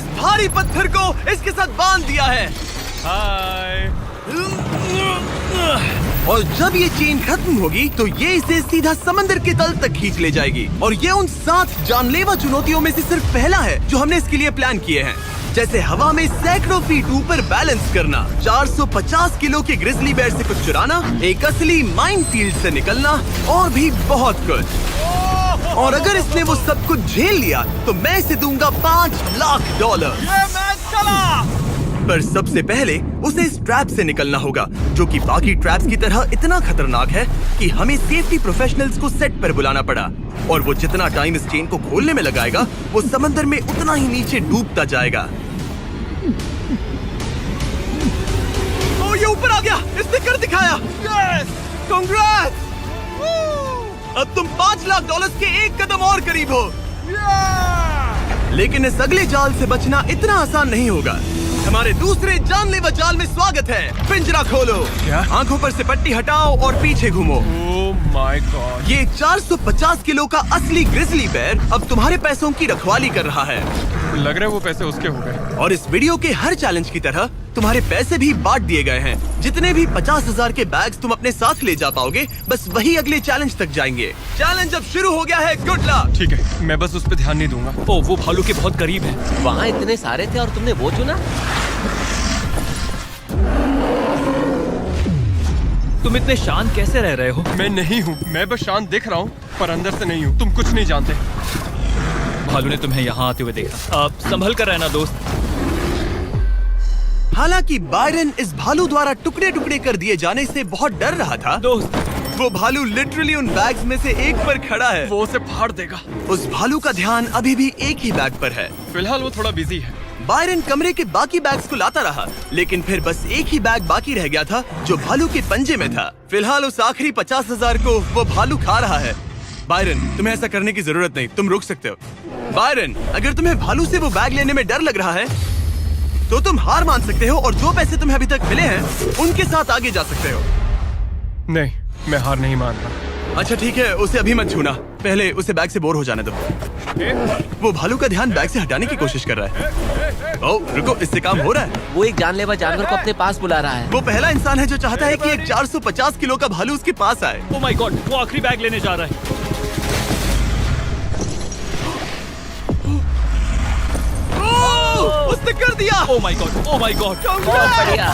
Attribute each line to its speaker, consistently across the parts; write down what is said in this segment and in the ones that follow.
Speaker 1: इस भारी पत्थर को इसके साथ बांध दिया है।
Speaker 2: हाय।
Speaker 1: और जब ये चेन खत्म होगी तो ये इसे सीधा समंदर के तल तक खींच ले जाएगी। और ये उन 7 जानलेवा चुनौतियों में से सिर्फ पहला है जो हमने इसके लिए प्लान किए हैं, जैसे हवा में सैकड़ों फीट ऊपर बैलेंस करना, 450 किलो के ग्रिजली बेयर से कुछ चुराना, एक असली माइनफील्ड से निकलना और भी बहुत कुछ। और अगर इसने वो सब कुछ झेल लिया तो मैं इसे दूंगा $5 लाख।
Speaker 2: ये मैच चला।
Speaker 1: पर सबसे पहले उसे इस ट्रैप से निकलना होगा, जो कि बाकी ट्रैप्स की तरह इतना खतरनाक है कि हमें सेफ्टी प्रोफेशनल्स को सेट पर बुलाना पड़ा। और वो जितना टाइम इस चेन को खोलने में लगाएगा, वो समंदर में उतना ही नीचे डूबता जाएगा। ओ, ये ऊपर आ गया, इसने कर दिखाया। Yes, congrats! अब तुम $5 लाख के एक कदम और करीब हो। लेकिन इस अगले जाल से बचना इतना आसान नहीं होगा। हमारे दूसरे जानलेवा जाल में स्वागत है। पिंजरा खोलो।
Speaker 2: क्या?
Speaker 1: आंखों पर से पट्टी हटाओ और पीछे घूमो।
Speaker 2: Oh my God.
Speaker 1: ये 450 किलो का असली ग्रिजली बेयर अब तुम्हारे पैसों की रखवाली कर रहा है।
Speaker 2: लग रहा है वो पैसे उसके हो गए।
Speaker 1: और इस वीडियो के हर चैलेंज की तरह तुम्हारे पैसे भी बांट दिए गए हैं। जितने भी 50,000 के बैग्स तुम अपने साथ ले जा पाओगे, बस वही अगले चैलेंज तक जाएंगे। चैलेंज अब शुरू हो गया है। Good luck.
Speaker 2: ठीक है, मैं बस उस पे ध्यान नहीं दूंगा।
Speaker 3: ओ, वो भालू के बहुत करीब है।
Speaker 4: वहाँ इतने सारे थे और तुमने वो चुना।
Speaker 3: तुम इतने शांत कैसे रह रहे हो?
Speaker 2: मैं नहीं हूँ, मैं बस शांत दिख रहा हूँ पर अंदर से नहीं हूँ। तुम कुछ नहीं जानते।
Speaker 3: भालू ने तुम्हें यहाँ आते हुए देखा। अब संभल कर रहना दोस्त।
Speaker 1: हालांकि बायरन इस भालू द्वारा टुकड़े टुकड़े कर दिए जाने से बहुत डर रहा था।
Speaker 3: दोस्त,
Speaker 1: वो भालू लिटरली उन बैग्स में से एक पर खड़ा है।
Speaker 2: वो उसे फाड़ देगा।
Speaker 1: उस भालू का ध्यान अभी भी एक ही बैग पर है।
Speaker 2: फिलहाल वो थोड़ा बिजी है।
Speaker 1: बायरन कमरे के बाकी बैग्स को लाता रहा, लेकिन फिर बस एक ही बैग बाकी रह गया था जो भालू के पंजे में था। फिलहाल उस आखिरी 50,000 को वो भालू खा रहा है। बायरन, तुम्हें ऐसा करने की जरूरत नहीं, तुम रुक सकते हो। बायरन, अगर तुम्हें भालू से वो बैग लेने में डर लग रहा है तो तुम हार मान सकते हो और जो पैसे तुम्हें अभी तक मिले हैं उनके साथ आगे जा सकते हो।
Speaker 2: नहीं, मैं हार नहीं मान रहा।
Speaker 1: अच्छा ठीक है, उसे अभी मत छूना, पहले उसे बैग से बोर हो जाने दो। वो भालू का ध्यान बैग से हटाने की कोशिश कर रहा है। ओह रुको, इससे काम हो रहा है।
Speaker 4: वो एक जानलेवा जानवर को अपने पास बुला रहा है।
Speaker 1: वो पहला इंसान है जो चाहता है कि एक 450 किलो का भालू उसके पास आए।
Speaker 3: ओ माय गॉड, वो आखिरी बैग लेने जा रहा है।
Speaker 1: उसने कर दिया।
Speaker 3: Oh my God, oh my God.
Speaker 4: बहुत बढ़िया।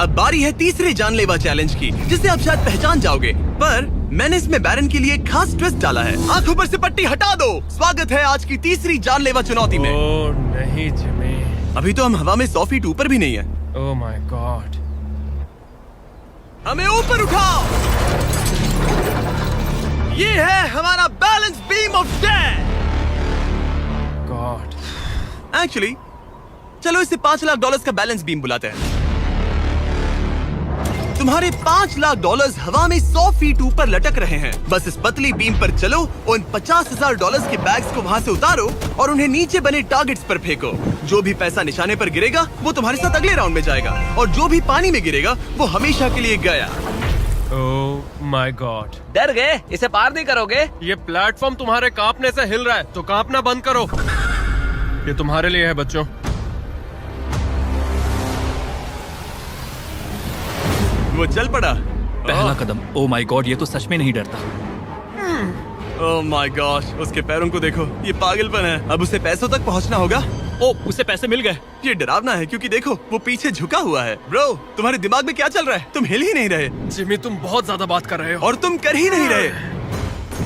Speaker 1: अब बारी है तीसरे जानलेवा चैलेंज की, जिसे आप शायद पहचान जाओगे, पर मैंने इसमें बैरन के लिए एक खास ट्विस्ट डाला है। आंखों पर से पट्टी हटा दो। स्वागत है आज की तीसरी जानलेवा चुनौती में।
Speaker 2: ओह नहीं जिमी।
Speaker 1: अभी तो हम हवा में 100 फीट ऊपर भी नहीं है।
Speaker 2: Oh my God.
Speaker 1: हमें ऊपर उठाओ। ये है हमारा balance beam of death.
Speaker 2: God.
Speaker 1: Actually चलो इसे $5 लाख का बैलेंस बीम बुलाते हैं। तुम्हारे $5 लाख हवा में 100 फीट ऊपर लटक रहे हैं। बस इस पतली बीम पर चलो, उन $50,000 के बैग्स को वहाँ से उतारो और उन्हें नीचे बने टारगेट्स पर फेंको। जो भी पैसा निशाने पर गिरेगा वो तुम्हारे साथ अगले राउंड में जाएगा, और जो भी पानी में गिरेगा वो हमेशा के लिए गया।
Speaker 2: Oh my God.
Speaker 4: डर गए? इसे पार नहीं करोगे?
Speaker 2: ये प्लेटफॉर्म तुम्हारे कांपने से हिल रहा है, तो कांपना बंद करो। ये तुम्हारे लिए है बच्चों।
Speaker 1: वो चल पड़ा।
Speaker 3: पहला कदम। ओ माय गॉड, ये तो सच में नहीं डरता।
Speaker 1: ओह माय गॉश, उसके पैरों को देखो, ये पागलपन है। अब उसे पैसों तक पहुंचना होगा।
Speaker 3: ओ, उसे पैसे मिल गए।
Speaker 1: ये डरावना है क्योंकि देखो वो पीछे झुका हुआ है। ब्रो, तुम्हारे दिमाग में क्या चल रहा है? तुम हिल ही नहीं रहे
Speaker 2: जिमी, तुम बहुत ज्यादा बात कर रहे हो।
Speaker 1: और तुम कर ही नहीं रहे।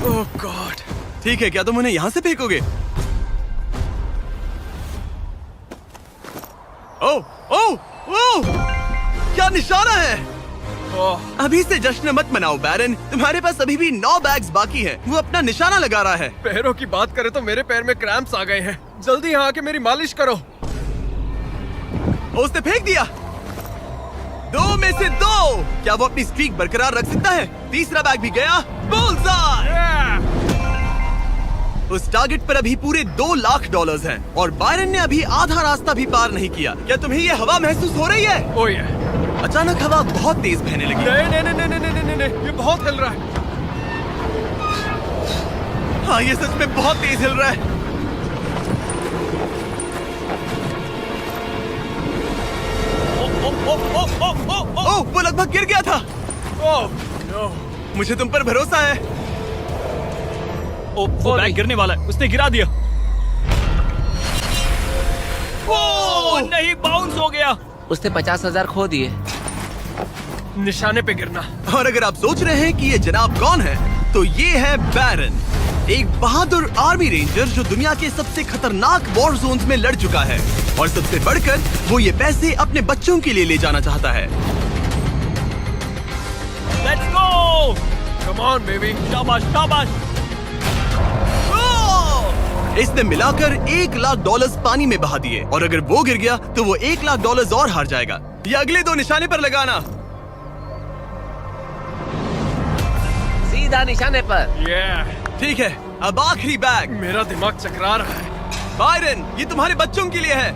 Speaker 2: ओह गॉड।
Speaker 1: ठीक है, क्या तुम उन्हें यहाँ से फेंकोगे? ओह ओह ओह, क्या निशाना है।
Speaker 2: ओह,
Speaker 1: अभी से जश्न मत मनाओ बैरन, तुम्हारे पास अभी भी 9 बैग्स बाकी हैं। वो अपना निशाना लगा रहा है।
Speaker 2: पैरों की बात करें तो मेरे पैर में क्रैम्प्स आ गए हैं। जल्दी यहाँ आके मेरी मालिश करो।
Speaker 1: उसने फेंक दिया। 2 में से 2। क्या वो अपनी स्ट्रीक बरकरार रख सकता है? तीसरा बैग भी गया। बुलसआई। उस टारगेट पर अभी पूरे $2 लाख हैं और बायरन ने अभी आधा रास्ता भी पार नहीं किया। क्या तुम्हें ये हवा महसूस हो रही है?
Speaker 2: ओह ये।
Speaker 1: अचानक हवा बहुत तेज बहने लगी।
Speaker 2: नहीं नहीं नहीं नहीं नहीं नहीं नहीं, ये बहुत हिल रहा है।
Speaker 1: हाँ, ये सच में बहुत तेज हिल रहा है। ओह, वो लगभग गिर गया था।
Speaker 2: ओह, नो।
Speaker 1: मुझे तुम पर भरोसा है।
Speaker 3: वो बैग गिरने वाला है, उसने गिरा दिया। ओ नहीं, बाउंस हो गया।
Speaker 4: उसने 50,000 खो दिए।
Speaker 2: निशाने पे गिरना।
Speaker 1: और अगर आप सोच रहे हैं कि ये जनाब कौन है, तो ये है बैरन, एक बहादुर आर्मी रेंजर जो दुनिया के सबसे खतरनाक वॉर जोन्स में लड़ चुका है। और सबसे बढ़कर वो ये पैसे अपने बच्चों के लिए ले जाना चाहता है।
Speaker 3: Let's go.
Speaker 2: Come on baby.
Speaker 3: शाबाश शाबाश।
Speaker 1: इसने मिलाकर $1,00,000 पानी में बहा दिए, और अगर वो गिर गया तो वो $1,00,000 और हार जाएगा। ये अगले 2 निशाने पर लगाना।
Speaker 4: सीधा निशाने पर।
Speaker 1: ठीक है, अब आखिरी बैग।
Speaker 2: मेरा दिमाग चकरा रहा है।
Speaker 1: बायरन, ये तुम्हारे बच्चों के लिए है।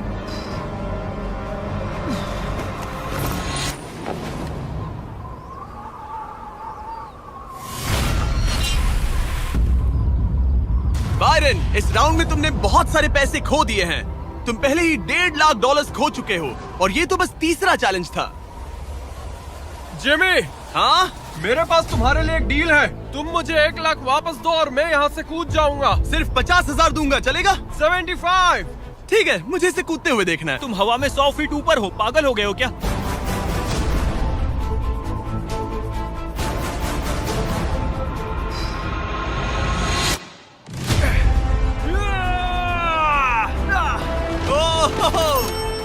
Speaker 1: बायरन, इस राउंड में तुमने बहुत सारे पैसे खो दिए हैं। तुम पहले ही $1,50,000 खो चुके हो, और ये तो बस तीसरा चैलेंज था।
Speaker 2: जिमी,
Speaker 1: हाँ,
Speaker 2: मेरे पास तुम्हारे लिए एक डील है। तुम मुझे 1,00,000 वापस दो और मैं यहाँ से कूद जाऊंगा।
Speaker 1: सिर्फ 50,000 दूंगा, चलेगा?
Speaker 2: 75।
Speaker 1: ठीक है, मुझे इसे कूदते हुए देखना है।
Speaker 3: तुम हवा में 100 फीट ऊपर हो, पागल हो गए हो क्या?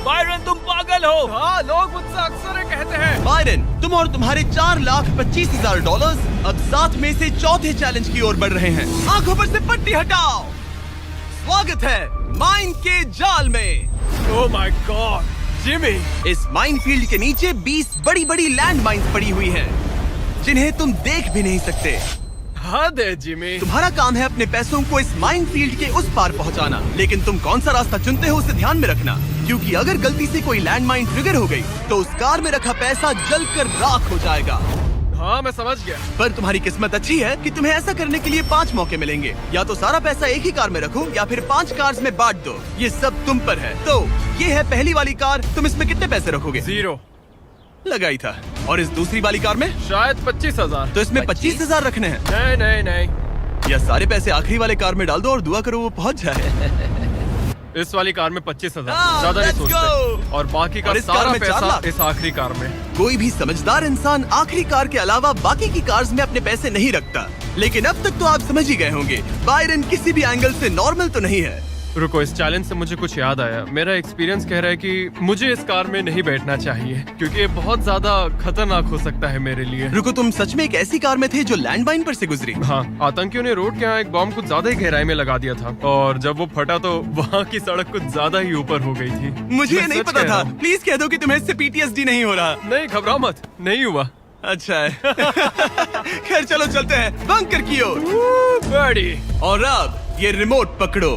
Speaker 3: बायरन, तुम पागल हो।
Speaker 2: हाँ, लोग मुझसे अक्सर ये कहते हैं।
Speaker 1: बायरन, तुम और तुम्हारे $4,25,000 अब साथ में से चौथे चैलेंज की ओर बढ़ रहे हैं। आंखों पर से पट्टी हटाओ। स्वागत है माइन के जाल में।
Speaker 2: Oh my God, Jimmy.
Speaker 1: इस माइन फील्ड के नीचे 20 बड़ी बड़ी लैंड माइन्स पड़ी हुई हैं, जिन्हें तुम देख भी नहीं सकते।
Speaker 2: हद है जिमी।
Speaker 1: तुम्हारा काम है अपने पैसों को इस माइन फील्ड के उस पार पहुंचाना, लेकिन तुम कौन सा रास्ता चुनते हो उसे ध्यान में रखना, क्योंकि अगर गलती से कोई लैंड माइन ट्रिगर हो गई तो उस कार में रखा पैसा जलकर राख हो जाएगा।
Speaker 2: हाँ, मैं समझ गया।
Speaker 1: पर तुम्हारी किस्मत अच्छी है कि तुम्हें ऐसा करने के लिए 5 मौके मिलेंगे। या तो सारा पैसा एक ही कार में रखो, या फिर 5 कार्स में बांट दो। ये सब तुम पर है। तो ये है पहली वाली कार, तुम इसमें कितने पैसे रखोगे?
Speaker 2: 0।
Speaker 1: लगाई था। और इस दूसरी वाली कार में?
Speaker 2: शायद 25,000।
Speaker 1: तो इसमें 25,000 रखने हैं।
Speaker 2: नहीं नहीं नहीं।
Speaker 1: या सारे पैसे आखिरी वाले कार में डाल दो और दुआ करो वो पहुंच जाए।
Speaker 2: इस वाली कार में 25,000,
Speaker 1: हाँ,
Speaker 2: ज्यादा नहीं
Speaker 1: let's
Speaker 2: सोचते।
Speaker 1: go।
Speaker 2: और बाकी का
Speaker 1: और इस कार
Speaker 2: सारा
Speaker 1: में 4
Speaker 2: पैसा
Speaker 1: लाख।
Speaker 2: इस आखिरी कार में।
Speaker 1: कोई भी समझदार इंसान आखिरी कार के अलावा बाकी की कार्स में अपने पैसे नहीं रखता। लेकिन अब तक तो आप समझ ही गए होंगे, बायरन किसी भी एंगल से नॉर्मल तो नहीं है।
Speaker 2: रुको, इस चैलेंज से मुझे कुछ याद आया। मेरा एक्सपीरियंस कह रहा है कि मुझे इस कार में नहीं बैठना चाहिए, क्योंकि ये बहुत ज्यादा खतरनाक हो सकता है मेरे लिए।
Speaker 1: रुको, तुम सच में एक ऐसी कार में थे जो लैंड माइन पर से गुजरी?
Speaker 2: हाँ, आतंकियों ने रोड के यहाँ एक बॉम्ब कुछ ज्यादा ही गहराई में लगा दिया था, और जब वो फटा तो वहाँ की सड़क कुछ ज्यादा ही ऊपर हो गई थी।
Speaker 1: मुझे ये
Speaker 2: मैं
Speaker 1: नहीं
Speaker 2: सच
Speaker 1: पता
Speaker 2: कह
Speaker 1: था।
Speaker 2: रहा हूँ।
Speaker 1: प्लीज कह दो कि तुम्हें इससे PTSD नहीं हो रहा।
Speaker 2: नहीं, घबराओ मत, नहीं हुआ।
Speaker 1: अच्छा है। खैर चलो चलते हैं बंकर की ओर।
Speaker 2: बड़ी
Speaker 1: और अब ये रिमोट पकड़ो।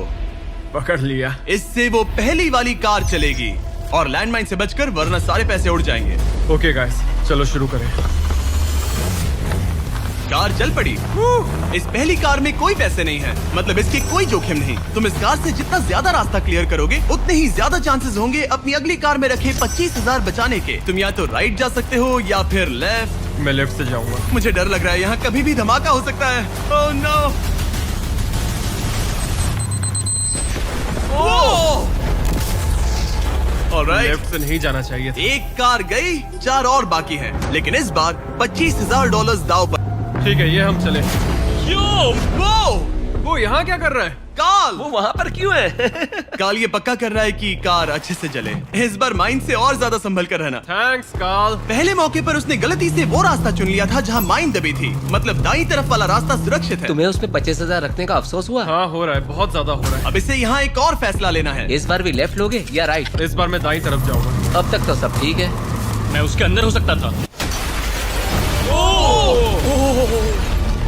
Speaker 2: पकड़ लिया।
Speaker 1: इससे वो पहली वाली कार चलेगी और लैंडमाइन से बचकर, वरना सारे पैसे उड़ जाएंगे।
Speaker 2: ओके गाइस, चलो शुरू करें।
Speaker 1: कार चल पड़ी। इस पहली कार में कोई पैसे नहीं है, मतलब इसके कोई जोखिम नहीं। तुम इस कार से जितना ज्यादा रास्ता क्लियर करोगे, उतने ही ज्यादा चांसेस होंगे अपनी अगली कार में रखे 25,000 बचाने के। तुम या तो राइट जा सकते हो या फिर लेफ्ट।
Speaker 2: मैं लेफ्ट से जाऊंगा।
Speaker 1: मुझे डर लग रहा है, यहाँ कभी भी धमाका हो सकता है। Oh no. ऑलराइट,
Speaker 2: लेफ्ट से नहीं जाना चाहिए था।
Speaker 1: एक कार गई, 4 और बाकी हैं, लेकिन इस बार $25,000 दाव पर।
Speaker 2: ठीक है, ये हम चले। वो यहाँ क्या कर रहा है?
Speaker 1: काल
Speaker 4: वो वहाँ पर क्यों है?
Speaker 1: काल ये पक्का कर रहा है कि कार अच्छे से चले। इस बार माइन से और ज्यादा संभल कर रहना।
Speaker 2: थैंक्स काल।
Speaker 1: पहले मौके पर उसने गलती से वो रास्ता चुन लिया था जहाँ माइन दबी थी, मतलब दाईं तरफ वाला रास्ता सुरक्षित है।
Speaker 4: तुम्हें उसमें 25,000 रखने का अफसोस हुआ?
Speaker 2: हाँ, हो रहा है, बहुत ज्यादा हो रहा
Speaker 1: अब इसे यहाँ एक और फैसला लेना है।
Speaker 4: इस बार भी लेफ्ट लोगे या राइट?
Speaker 2: है। इस बार मैं दाईं तरफ जाऊंगा।
Speaker 4: अब तक तो सब ठीक है।
Speaker 3: मैं उसके अंदर हो सकता था।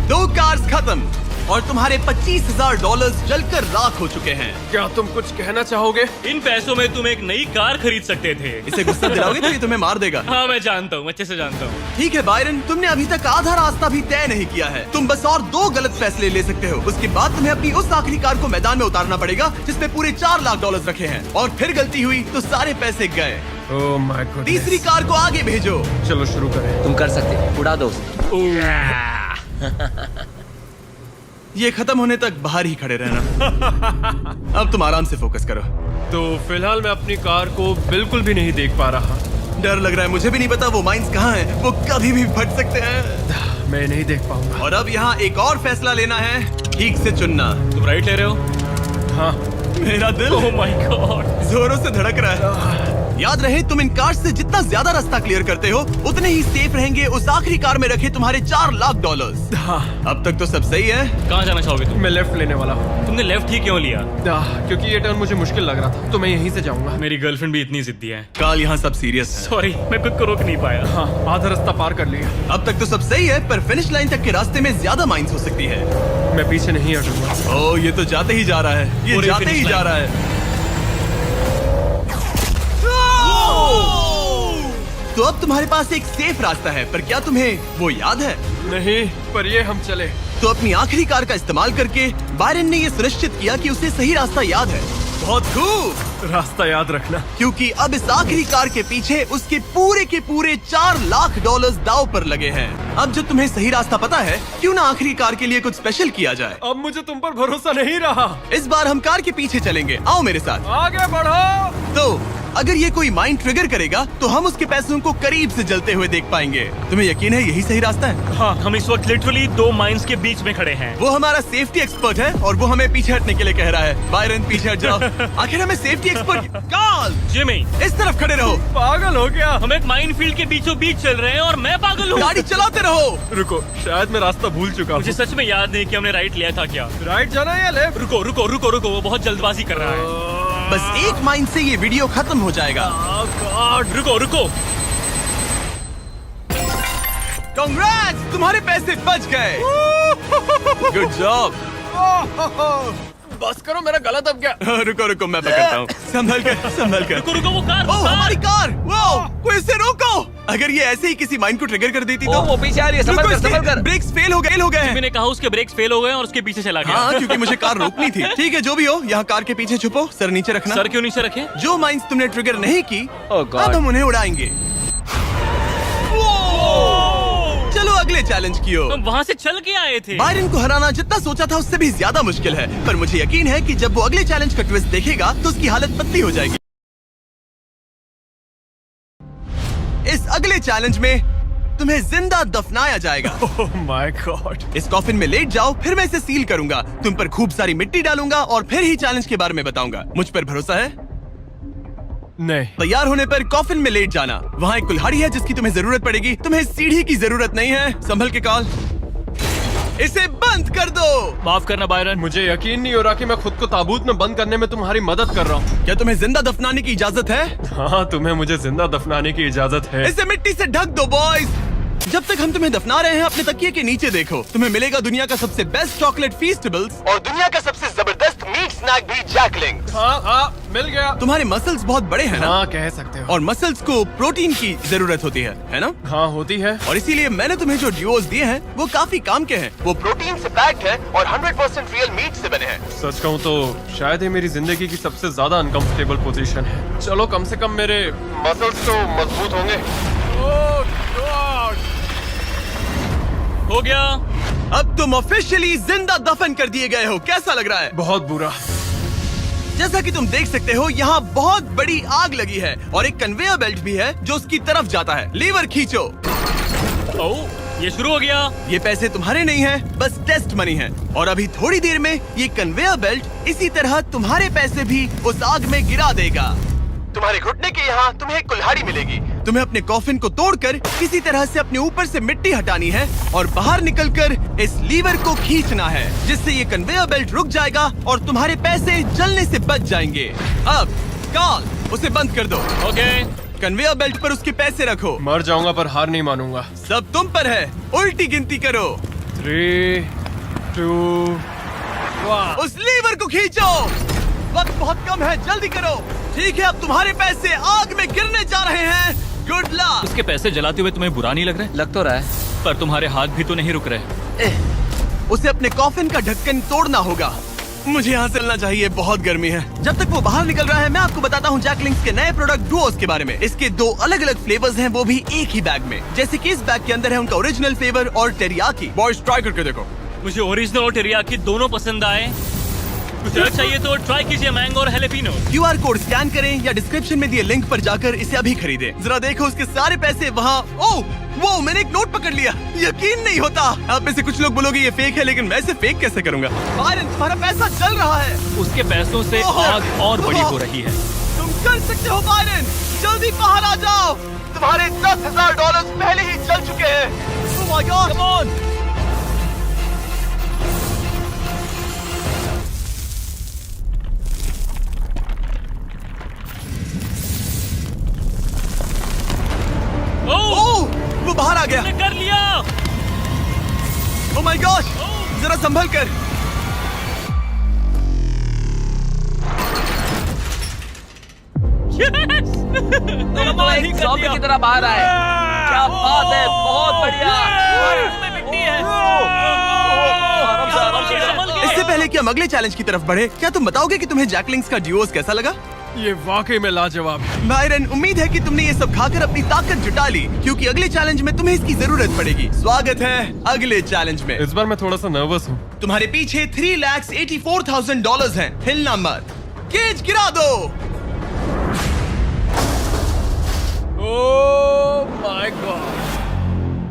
Speaker 1: 2 कार्स खत्म और तुम्हारे $25,000 जलकर राख हो चुके हैं।
Speaker 2: क्या तुम कुछ कहना चाहोगे?
Speaker 3: इन पैसों में तुम एक नई कार खरीद सकते थे।
Speaker 1: इसे गुस्सा दिलाओगे तो ये तुम्हें मार देगा।
Speaker 3: हाँ, मैं जानता हूँ, अच्छे से जानता हूँ।
Speaker 1: ठीक है बायरन, तुमने अभी तक आधा रास्ता भी तय नहीं किया है। तुम बस और 2 गलत फैसले ले सकते हो। उसके बाद तुम्हें अपनी उस आखिरी कार को मैदान में उतारना पड़ेगा जिसमें पूरे $4,00,000 रखे हैं। और फिर गलती हुई तो सारे पैसे गए।
Speaker 2: Oh my God.
Speaker 1: तीसरी कार को आगे भेजो।
Speaker 2: चलो शुरू करें।
Speaker 4: तुम कर सकते हो, उड़ा दो उसे।
Speaker 1: ये खत्म होने तक बाहर ही खड़े रहना। अब तुम आराम से फोकस करो।
Speaker 2: तो फिलहाल मैं अपनी कार को बिल्कुल भी नहीं देख पा रहा।
Speaker 1: डर लग रहा है, मुझे भी नहीं पता वो माइंस कहाँ हैं। वो कभी भी फट सकते हैं।
Speaker 2: मैं नहीं देख पाऊंगा।
Speaker 1: और अब यहाँ एक और फैसला लेना है, ठीक से चुनना।
Speaker 3: तुम राइट ले रहे हो?
Speaker 2: हाँ।
Speaker 1: मेरा दिल
Speaker 3: ओह माय गॉड।
Speaker 1: जोरों से धड़क रहा है। याद रहे, तुम इन कार्स से जितना ज्यादा रास्ता क्लियर करते हो उतने ही सेफ रहेंगे उस आखिरी कार में रखे तुम्हारे $4 लाख।
Speaker 2: हाँ।
Speaker 1: अब तक तो सब सही है।
Speaker 3: कहाँ जाना चाहोगे तुम?
Speaker 2: मैं लेफ्ट लेने वाला हूँ।
Speaker 3: तुमने लेफ्ट ही क्यों लिया?
Speaker 2: क्योंकि ये टर्न मुझे मुश्किल लग रहा था, तो मैं यहीं से जाऊंगा।
Speaker 3: मेरी गर्लफ्रेंड भी इतनी जिद्दी है।
Speaker 1: काल, यहाँ सब सीरियस है।
Speaker 3: सॉरी, मैं खुद को रोक नहीं पाया।
Speaker 2: हाँ, आधा रास्ता पार कर लिया।
Speaker 1: अब तक तो सब सही है, पर फिनिश लाइन तक के रास्ते में ज्यादा माइंस हो सकती है।
Speaker 2: मैं पीछे नहीं हटूंगा।
Speaker 1: ओह, ये तो जाते ही जा रहा है। ये
Speaker 3: पूरे
Speaker 1: जाते ही
Speaker 3: finish
Speaker 1: जा
Speaker 3: line।
Speaker 1: रहा है। तो अब तुम्हारे पास एक सेफ रास्ता है, पर क्या तुम्हें वो याद है?
Speaker 2: नहीं, पर ये हम चले।
Speaker 1: तो अपनी आखिरी कार का इस्तेमाल करके बायरन ने ये सुनिश्चित किया कि उसे सही रास्ता याद है। बहुत खूब।
Speaker 2: रास्ता याद रखना।
Speaker 1: क्योंकि अब इस आखिरी कार के पीछे उसके पूरे के पूरे $4 लाख दांव पर लगे हैं। अब जब तुम्हें सही रास्ता पता है, क्यों ना आखिरी कार के लिए कुछ स्पेशल किया जाए।
Speaker 2: अब मुझे तुम पर भरोसा नहीं रहा।
Speaker 1: इस बार हम कार के पीछे चलेंगे, आओ मेरे साथ।
Speaker 2: आगे बढ़ो।
Speaker 1: तो अगर ये कोई माइंड ट्रिगर करेगा तो हम उसके पैसों को करीब से जलते हुए देख पाएंगे। तुम्हें यकीन है यही सही रास्ता है?
Speaker 3: हाँ, हम इस वक्त लिटरली 2 माइंस के बीच में खड़े हैं।
Speaker 1: वो हमारा सेफ्टी एक्सपर्ट है और वो हमें पीछे हटने के लिए कह रहा है। बायरन, पीछे हट जाओ। आखिर हमें सेफ्टी एक्सपर्ट काल,
Speaker 3: जिमी,
Speaker 1: इस तरफ खड़े रहो।
Speaker 2: पागल हो गया।
Speaker 3: हम एक माइनफील्ड के बीचों बीच चल रहे हैं और मैं पागल हूँ।
Speaker 1: गाड़ी चलाते रहो।
Speaker 2: रुको, शायद मैं रास्ता भूल चुका
Speaker 3: मुझे
Speaker 2: हूँ।
Speaker 3: सच में याद नहीं कि हमने राइट लिया था क्या।
Speaker 2: राइट जाना या लेफ्ट?
Speaker 3: रुको रुको रुको रुको, वो बहुत जल्दबाजी कर रहा है।
Speaker 1: बस एक माइंड से ये वीडियो खत्म हो जाएगा।
Speaker 3: गॉड, रुको रुको।
Speaker 1: कांग्रेट्स, तुम्हारे पैसे बच गए। Good job.
Speaker 2: बस करो, मेरा गला दब गया।
Speaker 1: रुको रुको, मैं पकड़ता हूँ। संभल कर।
Speaker 3: रुको रुको, वो कार,
Speaker 1: ओह, हमारी कार। वो कोई इसे रोको। अगर ये ऐसे ही किसी माइंड को ट्रिगर कर देती तो।
Speaker 4: वो पीछे आ रही है, संभल
Speaker 1: रुको,
Speaker 4: कर,
Speaker 1: इसके
Speaker 4: संभल कर।
Speaker 1: ब्रेक्स फेल हो गए हैं।
Speaker 3: मैंने कहा उसके ब्रेक्स फेल हो गए और उसके पीछे चला गया।
Speaker 1: हाँ, क्योंकि मुझे कार रोकनी थी। ठीक है, जो भी हो, यहाँ कार के पीछे छुपो, सर नीचे रखना।
Speaker 3: सर क्यों नीचे रखे?
Speaker 1: जो माइंस तुमने ट्रिगर नहीं की,
Speaker 4: Oh God.
Speaker 1: अब हम उन्हें उड़ाएंगे। चलो अगले चैलेंज की ओर।
Speaker 3: हम वहाँ से चल के आए थे।
Speaker 1: बायरन को हराना जितना सोचा था उससे भी ज्यादा मुश्किल है, पर मुझे यकीन है कि जब वो अगले चैलेंज का ट्विस्ट देखेगा तो उसकी हालत पतली हो जाएगी। इस अगले चैलेंज में तुम्हें जिंदा दफनाया जाएगा।
Speaker 2: Oh my God.
Speaker 1: इस कॉफिन में लेट जाओ, फिर मैं इसे सील करूंगा, तुम पर खूब सारी मिट्टी डालूंगा और फिर ही चैलेंज के बारे में बताऊंगा। मुझ पर भरोसा है?
Speaker 2: नहीं।
Speaker 1: तैयार होने पर कॉफिन में लेट जाना। वहाँ एक कुल्हाड़ी है जिसकी तुम्हें जरूरत पड़ेगी। तुम्हें सीढ़ी की जरूरत नहीं है। संभल के कॉल, इसे बंद कर दो।
Speaker 3: माफ करना बायरन,
Speaker 2: मुझे यकीन नहीं हो रहा कि मैं खुद को ताबूत में बंद करने में तुम्हारी मदद कर रहा हूँ।
Speaker 1: क्या तुम्हें जिंदा दफनाने की इजाजत है?
Speaker 2: हाँ, तुम्हें मुझे जिंदा दफनाने की इजाजत है।
Speaker 1: इसे मिट्टी से ढक दो बॉयज। जब तक हम तुम्हें दफना रहे हैं, अपने तकिए के नीचे देखो। तुम्हें मिलेगा दुनिया का सबसे बेस्ट चॉकलेट फीस्टेबल्स और दुनिया का सबसे जबरदस्त मीट स्नैक भी, जैकलिंग।
Speaker 2: हाँ, मिल गया।
Speaker 1: तुम्हारे मसल्स बहुत बड़े हैं ना?
Speaker 2: हाँ, कह सकते हो।
Speaker 1: और मसल्स को प्रोटीन की जरूरत होती है ना?
Speaker 2: हाँ, होती है।
Speaker 1: और इसीलिए मैंने तुम्हें जो ड्यूओस दिए हैं वो काफी काम के हैं। वो प्रोटीन से पैक्ड है और 100% रियल मीट से बने हैं।
Speaker 2: सच कहूँ तो शायद ये मेरी जिंदगी की सबसे ज्यादा अनकंफर्टेबल पोजीशन है। चलो, कम से कम मेरे मसल्स तो मजबूत होंगे। ओह गॉड,
Speaker 3: हो गया।
Speaker 1: अब तुम ऑफिशियली जिंदा दफन कर दिए गए हो। कैसा लग रहा है?
Speaker 2: बहुत बुरा।
Speaker 1: जैसा कि तुम देख सकते हो, यहाँ बहुत बड़ी आग लगी है और एक कन्वेयर बेल्ट भी है जो उसकी तरफ जाता है। लीवर खींचो।
Speaker 3: ओह, ये शुरू हो गया।
Speaker 1: ये पैसे तुम्हारे नहीं हैं, बस टेस्ट मनी है। और अभी थोड़ी देर में ये कन्वेयर बेल्ट इसी तरह तुम्हारे पैसे भी उस आग में गिरा देगा। तुम्हारे घुटने के यहाँ तुम्हें एक कुल्हाड़ी मिलेगी। तुम्हें अपने कॉफिन को तोड़कर किसी तरह से अपने ऊपर से मिट्टी हटानी है और बाहर निकलकर इस लीवर को खींचना है, जिससे ये कन्वेयर बेल्ट रुक जाएगा और तुम्हारे पैसे जलने से बच जाएंगे। अब कॉल, उसे बंद कर दो।
Speaker 3: ओके।
Speaker 1: कन्वेयर बेल्ट पर उसके पैसे रखो।
Speaker 2: मर जाऊंगा पर हार नहीं मानूंगा।
Speaker 1: सब तुम पर है। उल्टी गिनती करो।
Speaker 2: 3, 2, 1।
Speaker 1: उस लीवर को खींचो। वक्त बहुत कम है, जल्दी करो। ठीक है, अब तुम्हारे पैसे आग में गिरने जा रहे हैं। Good luck.
Speaker 3: उसके पैसे जलाते हुए तुम्हें बुरा नहीं लग रहा है?
Speaker 4: लग तो रहा है।
Speaker 3: पर तुम्हारे हाथ भी तो नहीं रुक रहे।
Speaker 1: उसे अपने कॉफिन का ढक्कन तोड़ना होगा। मुझे यहाँ चलना चाहिए, बहुत गर्मी है। जब तक वो बाहर निकल रहा है, मैं आपको बताता हूँ जैक लिंक्स के नए प्रोडक्ट डुओस के बारे में। इसके 2 अलग अलग फ्लेवर्स हैं, वो भी एक ही बैग में। जैसे कि इस बैग के अंदर है उनका ओरिजिनल फ्लेवर और टेरियाकी। बॉयज ट्राई करके देखो।
Speaker 3: मुझे ओरिजिनल और टेरियाकी दोनों पसंद आए। कुछ अलग चाहिए तो ट्राई कीजिए मैंगो और हैलेपिनो।
Speaker 1: QR कोड स्कैन करें या डिस्क्रिप्शन में दिए लिंक पर जाकर इसे अभी खरीदें। जरा देखो उसके सारे पैसे वहाँ। ओह वो मैंने एक नोट पकड़ लिया, यकीन नहीं होता। आप में से कुछ लोग बोलोगे ये फेक है, लेकिन मैं इसे फेक कैसे करूँगा? बायरन तुम्हारा पैसा चल रहा है।
Speaker 3: उसके पैसों से आग और बड़ी हो रही है।
Speaker 1: तुम कर सकते हो बायरन, जल्दी बाहर आ जाओ। तुम्हारे $10,000 पहले ही चल चुके हैं। Oh my God, come on! ओह, वो बाहर आ गया।
Speaker 3: मैंने कर लिया।
Speaker 1: Oh my gosh, जरा संभल कर।
Speaker 4: दोनों तो एक ज़ॉम्बी की तरह बाहर आए। क्या बात है, बहुत बढ़िया।
Speaker 3: मिट्टी है।
Speaker 1: इससे पहले कि हम अगले चैलेंज की तरफ बढ़े, क्या तुम बताओगे कि तुम्हें जैक लिंक्स का ड्यूओस कैसा लगा?
Speaker 2: ये वाकई में लाजवाब है।
Speaker 1: बायरन, उम्मीद है कि तुमने ये सब खाकर अपनी ताकत जुटा ली, क्योंकि अगले चैलेंज में तुम्हें इसकी जरूरत पड़ेगी। स्वागत है अगले चैलेंज में।
Speaker 2: इस बार मैं थोड़ा सा नर्वस हूँ।
Speaker 1: तुम्हारे पीछे $3,84,000 हैं। हिलना मत। केज गिरा दो।
Speaker 2: ओह माय गॉड,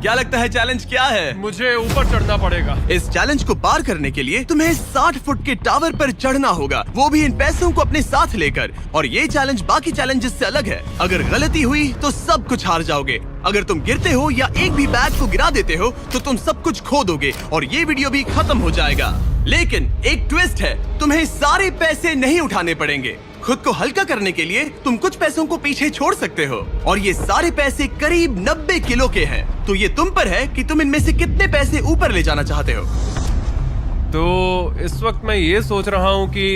Speaker 1: क्या लगता है चैलेंज क्या है?
Speaker 2: मुझे ऊपर चढ़ना पड़ेगा।
Speaker 1: इस चैलेंज को पार करने के लिए तुम्हें 60 फुट के टावर पर चढ़ना होगा, वो भी इन पैसों को अपने साथ लेकर। और ये चैलेंज बाकी चैलेंजेस से अलग है। अगर गलती हुई तो सब कुछ हार जाओगे। अगर तुम गिरते हो या एक भी बैग को गिरा देते हो तो तुम सब कुछ खो दोगे और ये वीडियो भी खत्म हो जाएगा। लेकिन एक ट्विस्ट है, तुम्हें सारे पैसे नहीं उठाने पड़ेंगे। खुद को हल्का करने के लिए तुम कुछ पैसों को पीछे छोड़ सकते हो और ये सारे पैसे करीब 90 किलो के हैं। तो ये तुम पर है कि तुम इनमें से कितने पैसे ऊपर ले जाना चाहते हो।
Speaker 2: तो इस वक्त मैं ये सोच रहा हूँ कि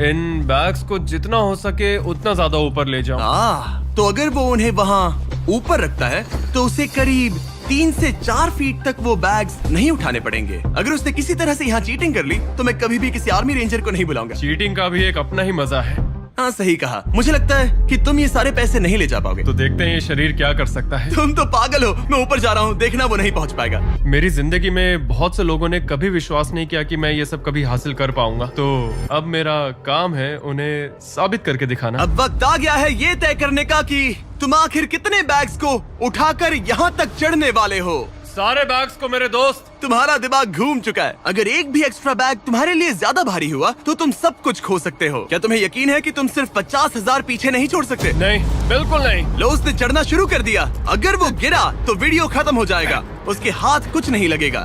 Speaker 2: इन बैग्स को जितना हो सके उतना ज्यादा ऊपर ले जाऊं।
Speaker 1: तो अगर वो उन्हें वहाँ ऊपर रखता है तो उसे करीब 3 से 4 फीट तक वो बैग्स नहीं उठाने पड़ेंगे। अगर उसने किसी तरह से यहाँ चीटिंग कर ली तो मैं कभी भी किसी आर्मी रेंजर को नहीं बुलाऊंगा।
Speaker 2: चीटिंग का भी एक अपना ही मजा है।
Speaker 1: हाँ सही कहा। मुझे लगता है कि तुम ये सारे पैसे नहीं ले जा पाओगे।
Speaker 2: तो देखते हैं ये शरीर क्या कर सकता है।
Speaker 1: तुम तो पागल हो। मैं ऊपर जा रहा हूँ, देखना वो नहीं पहुँच पाएगा।
Speaker 2: मेरी जिंदगी में बहुत से लोगों ने कभी विश्वास नहीं किया कि मैं ये सब कभी हासिल कर पाऊंगा। तो अब मेरा काम है उन्हें साबित करके दिखाना।
Speaker 1: अब वक्त आ गया है ये तय करने का कि तुम आखिर कितने बैग्स को उठाकर यहाँ तक चढ़ने वाले हो।
Speaker 2: सारे बैग्स को मेरे दोस्त।
Speaker 1: तुम्हारा दिमाग घूम चुका है। अगर एक भी एक्स्ट्रा बैग तुम्हारे लिए ज्यादा भारी हुआ तो तुम सब कुछ खो सकते हो। क्या तुम्हें यकीन है कि तुम सिर्फ 50,000 पीछे नहीं छोड़ सकते?
Speaker 2: नहीं, बिल्कुल नहीं।
Speaker 1: लो उसने चढ़ना शुरू कर दिया। अगर वो गिरा तो वीडियो खत्म हो जाएगा। उसके हाथ कुछ नहीं लगेगा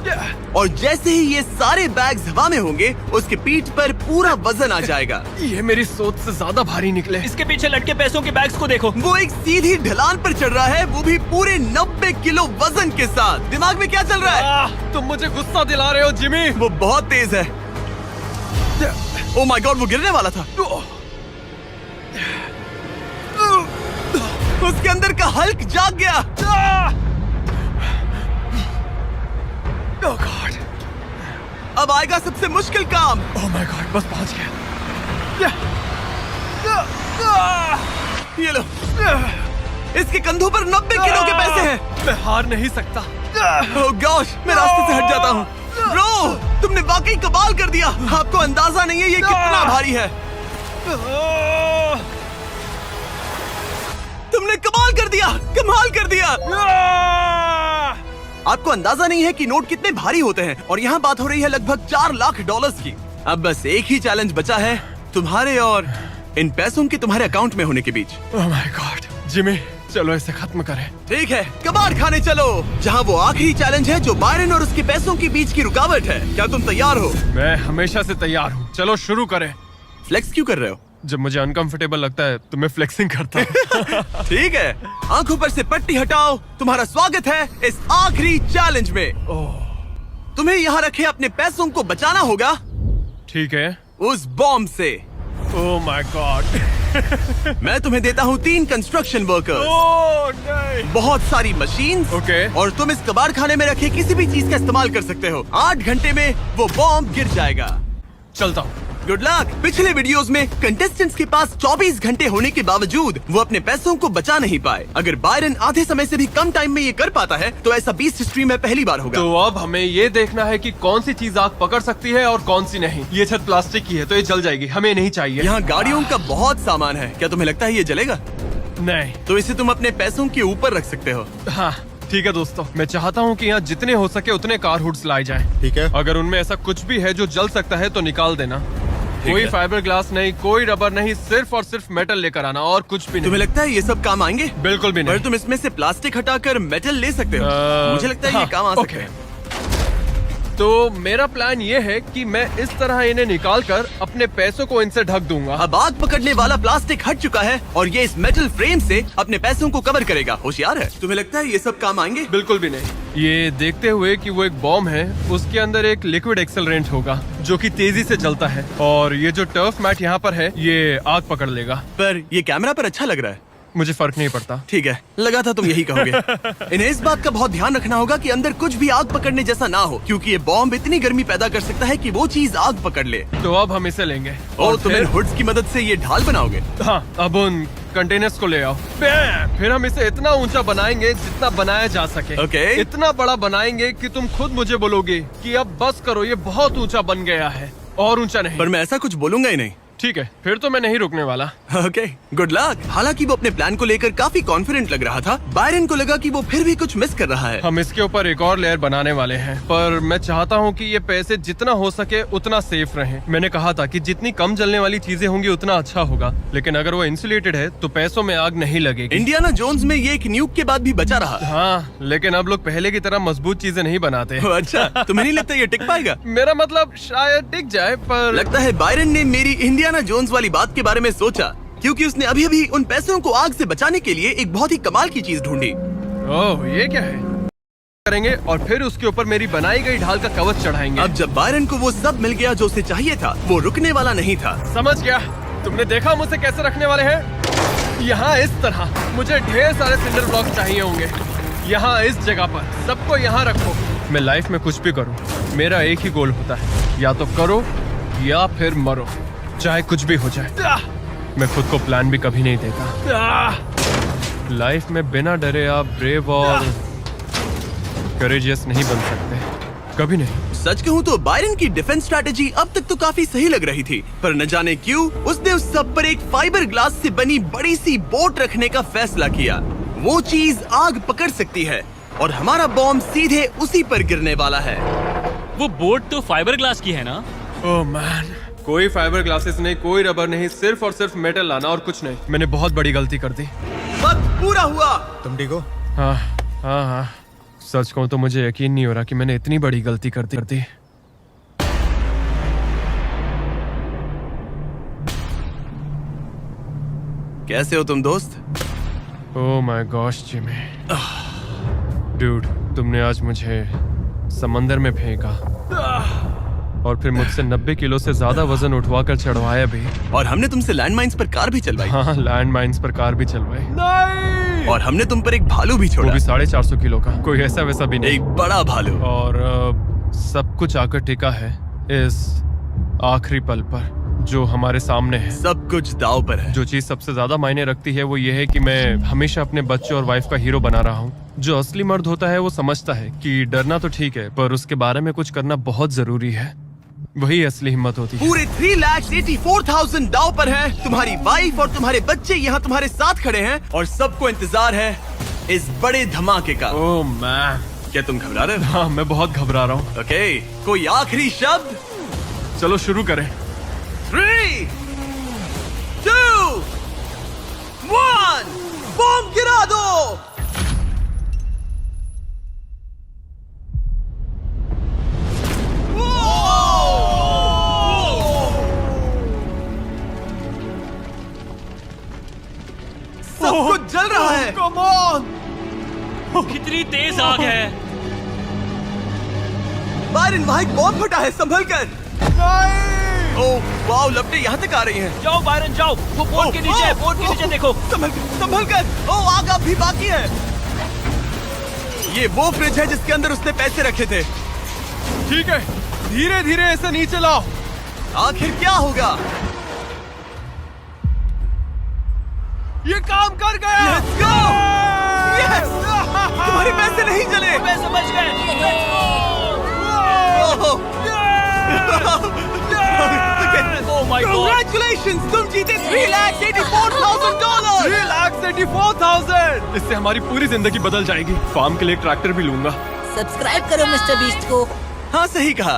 Speaker 1: और जैसे ही ये सारे बैग्स हवा में होंगे उसके पीठ पर पूरा वजन आ जाएगा।
Speaker 2: ये मेरी सोच से ज्यादा भारी निकले।
Speaker 3: इसके पीछे लटके पैसों के बैग्स को देखो।
Speaker 1: वो एक सीधी ढलान पर चढ़ रहा है, वो भी पूरे 90 किलो वजन के साथ। दिमाग में क्या चल रहा है?
Speaker 2: तुम मुझे गुस्सा दिला रहे हो जिमी।
Speaker 1: वो बहुत तेज है। ओह माय गॉड, वो गिरने वाला था। उसके अंदर का हल्क जाग गया। ओह गॉड, अब आएगा सबसे मुश्किल काम।
Speaker 2: ओह माय गॉड, बस पहुंच गया।
Speaker 1: ये लो, इसके कंधों पर 90 किलो के पैसे हैं।
Speaker 2: मैं हार नहीं सकता।
Speaker 1: ओह गॉश, मैं रास्ते से हट जाता हूँ। ब्रो, तुमने वाकई कमाल कर दिया। आपको अंदाजा नहीं है ये कितना भारी है। तुमने कमाल कर दिया, कमाल कर दिया। आपको अंदाजा नहीं है कि नोट कितने भारी होते हैं और यहाँ बात हो रही है लगभग $4 लाख की। अब बस एक ही चैलेंज बचा है, तुम्हारे और इन पैसों के तुम्हारे अकाउंट में होने के बीच।
Speaker 2: ओह माय गॉड, जिमी चलो इसे खत्म करें।
Speaker 1: ठीक है, कबाड़ खाने चलो, जहाँ वो आखिरी चैलेंज है जो बायरन और उसके पैसों के बीच की रुकावट है। क्या तुम तैयार हो?
Speaker 2: मैं हमेशा से तैयार हूँ। चलो शुरू करें।
Speaker 1: फ्लेक्स क्यों कर रहे हो?
Speaker 2: जब मुझे अनकंफर्टेबल लगता है तो मैं फ्लेक्सिंग करता हूँ।
Speaker 1: ठीक है, आंखों पर से पट्टी हटाओ। तुम्हारा स्वागत है इस आखिरी चैलेंज में। तुम्हें यहाँ रखे अपने पैसों को बचाना होगा।
Speaker 2: ठीक है।
Speaker 1: उस बॉम्ब से।
Speaker 2: Oh my God.
Speaker 1: मैं तुम्हें देता हूँ 3 कंस्ट्रक्शन वर्कर्स,
Speaker 2: ओह नहीं।
Speaker 1: बहुत सारी मशीन्स,
Speaker 2: ओके।
Speaker 1: और तुम इस कबाड़ खाने में रखे किसी भी चीज का इस्तेमाल कर सकते हो। 8 घंटे में वो बॉम्ब गिर जाएगा।
Speaker 2: चलता हूँ।
Speaker 1: Good luck. पिछले वीडियोस में कंटेस्टेंट्स के पास 24 घंटे होने के बावजूद वो अपने पैसों को बचा नहीं पाए। अगर बायरन आधे समय से भी कम टाइम में ये कर पाता है तो ऐसा बीस्ट हिस्ट्री में पहली बार होगा।
Speaker 2: तो अब हमें ये देखना है कि कौन सी चीज आग पकड़ सकती है और कौन सी नहीं। ये छत प्लास्टिक की है तो ये जल जाएगी, हमें नहीं चाहिए।
Speaker 1: यहाँ गाड़ियों का बहुत सामान है, क्या तुम्हें लगता है ये जलेगा?
Speaker 2: नहीं।
Speaker 1: तो इसे तुम अपने पैसों के ऊपर रख सकते हो।
Speaker 2: हाँ ठीक है दोस्तों, मैं चाहता हूँ कि यहाँ जितने हो सके उतने कार हुड्स लाए जाएं।
Speaker 5: ठीक है।
Speaker 2: अगर उनमें ऐसा कुछ भी है जो जल सकता है तो निकाल देना। कोई
Speaker 1: है।
Speaker 2: फाइबर ग्लास नहीं, कोई रबर नहीं, सिर्फ और सिर्फ मेटल लेकर आना और कुछ भी नहीं।
Speaker 1: तुम्हें लगता है ये सब काम आएंगे?
Speaker 2: बिल्कुल भी
Speaker 1: पर
Speaker 2: नहीं।
Speaker 1: तुम इसमें से प्लास्टिक हटाकर मेटल ले सकते हो। मुझे लगता है ये
Speaker 2: हाँ,
Speaker 1: काम आ सकता
Speaker 2: ओके।
Speaker 1: है।
Speaker 2: तो मेरा प्लान ये है कि मैं इस तरह इन्हें निकाल कर अपने पैसों को इनसे ढक दूंगा।
Speaker 1: अब आग पकड़ने वाला प्लास्टिक हट चुका है और ये इस मेटल फ्रेम से अपने पैसों को कवर करेगा। होशियार है। तुम्हें लगता है ये सब काम आएंगे?
Speaker 2: बिल्कुल भी नहीं। ये देखते हुए कि वो एक बॉम्ब है, उसके अंदर एक लिक्विड एक्सेलरेंट होगा जो कि तेजी से जलता है, और ये जो टर्फ मैट यहाँ पर है ये आग पकड़ लेगा।
Speaker 1: पर ये कैमरा पर अच्छा लग रहा है।
Speaker 2: मुझे फर्क नहीं पड़ता।
Speaker 1: ठीक है, लगा था तुम यही कहोगे। इन्हें इस बात का बहुत ध्यान रखना होगा कि अंदर कुछ भी आग पकड़ने जैसा ना हो, क्योंकि ये बॉम्ब इतनी गर्मी पैदा कर सकता है कि वो चीज आग पकड़ ले।
Speaker 2: तो अब हम इसे लेंगे
Speaker 1: और तुम इन
Speaker 2: फिर
Speaker 1: हुड्स की मदद से ये ढाल बनाओगे।
Speaker 2: हाँ, अब उन कंटेनर्स को ले आओ। फिर हम इसे इतना ऊंचा बनाएंगे जितना बनाया जा सके।
Speaker 1: ओके।
Speaker 2: इतना बड़ा बनाएंगे कि तुम खुद मुझे बोलोगे कि अब बस करो, ये बहुत ऊंचा बन गया है, और ऊंचा नहीं।
Speaker 1: पर मैं ऐसा कुछ बोलूंगा ही नहीं।
Speaker 2: ठीक है, फिर तो मैं नहीं रुकने वाला।
Speaker 1: Okay, good luck. हालांकि वो अपने प्लान को लेकर काफी कॉन्फिडेंट लग रहा था, बायरन को लगा कि वो फिर भी कुछ मिस कर रहा है।
Speaker 2: हम इसके ऊपर एक और लेयर बनाने वाले हैं, पर मैं चाहता हूँ कि ये पैसे जितना हो सके उतना सेफ रहें। मैंने कहा था कि जितनी कम जलने वाली चीजें होंगी उतना अच्छा होगा, लेकिन अगर वो इंसुलेटेड है तो पैसों में आग नहीं लगेगी।
Speaker 1: इंडियाना जोन्स में ये एक न्यूक के बाद भी बचा रहा।
Speaker 2: हाँ, लेकिन अब लोग पहले की तरह मजबूत चीजें नहीं बनाते।
Speaker 1: अच्छा, तुम्हें नहीं लगता ये टिक पाएगा?
Speaker 2: मेरा मतलब शायद टिक जाए, पर
Speaker 1: लगता है बायरन ने मेरी इंडियाना जोन्स वाली बात के बारे में सोचा, क्योंकि उसने अभी अभी उन पैसों को आग से बचाने के लिए एक बहुत ही कमाल की चीज ढूंढी।
Speaker 2: ओह, ये क्या है? करेंगे और फिर उसके ऊपर मेरी बनाई गई ढाल का कवच चढ़ाएंगे।
Speaker 1: अब जब बायरन को वो सब मिल गया जो उसे चाहिए था, वो रुकने वाला नहीं था।
Speaker 2: समझ गया। तुमने देखा मुझसे कैसे रखने वाले हैं? यहाँ इस तरह मुझे ढेर सारे सिंडर ब्लॉक चाहिए होंगे। यहाँ इस जगह पर सबको यहाँ रखो। मैं लाइफ में कुछ भी करूँ, मेरा एक ही गोल होता है, या तो करो या फिर मरो, चाहे कुछ भी हो जाए। मैं खुद को प्लान भी कभी नहीं देता। लाइफ में बिना डरे आप ब्रेव और करेजियस नहीं बन सकते, कभी नहीं।
Speaker 1: सच कहूँ तो बायरन की डिफेंस स्ट्रैटेजी अब तक तो काफी सही लग रही थी, पर न जाने क्यों उसने उस सब पर एक फाइबर ग्लास से बनी बड़ी सी बोट रखने का फैसला किया। वो चीज आग पकड़ सकती है और हमारा बॉम्ब सीधे उसी पर गिरने वाला है।
Speaker 3: वो बोट तो फाइबर ग्लास की है ना?
Speaker 2: ओह मैन, कोई फाइबर ग्लासेस नहीं, कोई रबर नहीं, सिर्फ और सिर्फ मेटल लाना और कुछ नहीं। मैंने बहुत बड़ी गलती कर दी।
Speaker 1: वक्त पूरा हुआ।
Speaker 5: तुम ठीक हो?
Speaker 2: हाँ हाँ हाँ, सच कहूँ तो मुझे यकीन नहीं हो रहा कि मैंने इतनी बड़ी गलती कर दी।
Speaker 1: कैसे हो तुम दोस्त?
Speaker 2: Oh my gosh Jimmy, dude, तुमने आज मुझे समंदर में फेंका और फिर मुझसे 90 किलो से ज्यादा वजन उठवाकर चढ़वाया भी।
Speaker 1: और हमने तुमसे लैंडमाइंस पर कार भी चलवाई।
Speaker 2: हाँ, लैंड माइन्स पर कार भी चलवाई। नहीं!
Speaker 1: और हमने तुम पर एक भालू भी
Speaker 2: वो
Speaker 1: छोड़ा।
Speaker 2: भी 450 किलो का, कोई ऐसा वैसा भी नहीं।
Speaker 1: एक बड़ा भालू।
Speaker 2: और सब कुछ आकर टिका है इस आखिरी पल पर जो हमारे सामने है।
Speaker 1: सब कुछ दाव पर है।
Speaker 2: जो चीज सबसे ज्यादा मायने रखती है वो ये है कि मैं हमेशा अपने बच्चे और वाइफ का हीरो बना रहा हूँ। जो असली मर्द होता है वो समझता है कि डरना तो ठीक है, पर उसके बारे में कुछ करना बहुत जरूरी है। वही असली हिम्मत होती है।
Speaker 1: पूरे 3,84,000 दाव पर है। तुम्हारी वाइफ और तुम्हारे बच्चे यहाँ तुम्हारे साथ खड़े हैं और सबको इंतजार है इस बड़े धमाके का।
Speaker 2: ओह मैन,
Speaker 1: क्या तुम घबरा रहे हो?
Speaker 2: हाँ, मैं बहुत घबरा रहा हूँ।
Speaker 1: ओके, कोई आखिरी शब्द?
Speaker 2: चलो शुरू करें।
Speaker 1: 3, 2, 1, बॉम्ब गिरा दो। सब कुछ जल रहा है।
Speaker 2: Come on!
Speaker 3: कितनी तेज आग है।
Speaker 1: बायरन, वहाँ एक बॉम्ब फटा है, संभल कर। ओह वाओ, लपटें यहाँ तक आ रही हैं।
Speaker 3: जाओ बायरन जाओ, वो बोट के नीचे है, बोट के नीचे देखो।
Speaker 1: संभल कर। ओह, आग अब भी बाकी है। ये वो फ्रिज है जिसके अंदर उसने पैसे रखे थे।
Speaker 2: ठीक है, धीरे धीरे इसे नीचे लाओ।
Speaker 1: आखिर क्या होगा?
Speaker 2: ये काम कर गया।
Speaker 1: Let's go! Yes! तुम्हारे पैसे नहीं चले।
Speaker 4: मैं समझ गए।
Speaker 1: ओह!
Speaker 4: Oh my God!
Speaker 1: Congratulations! तुम जीते $3,84,000।
Speaker 2: 3,84,000। इससे हमारी पूरी जिंदगी बदल जाएगी। फार्म के लिए ट्रैक्टर भी लूंगा।
Speaker 5: सब्सक्राइब करो मिस्टर बीस्ट को।
Speaker 1: हाँ, सही कहा।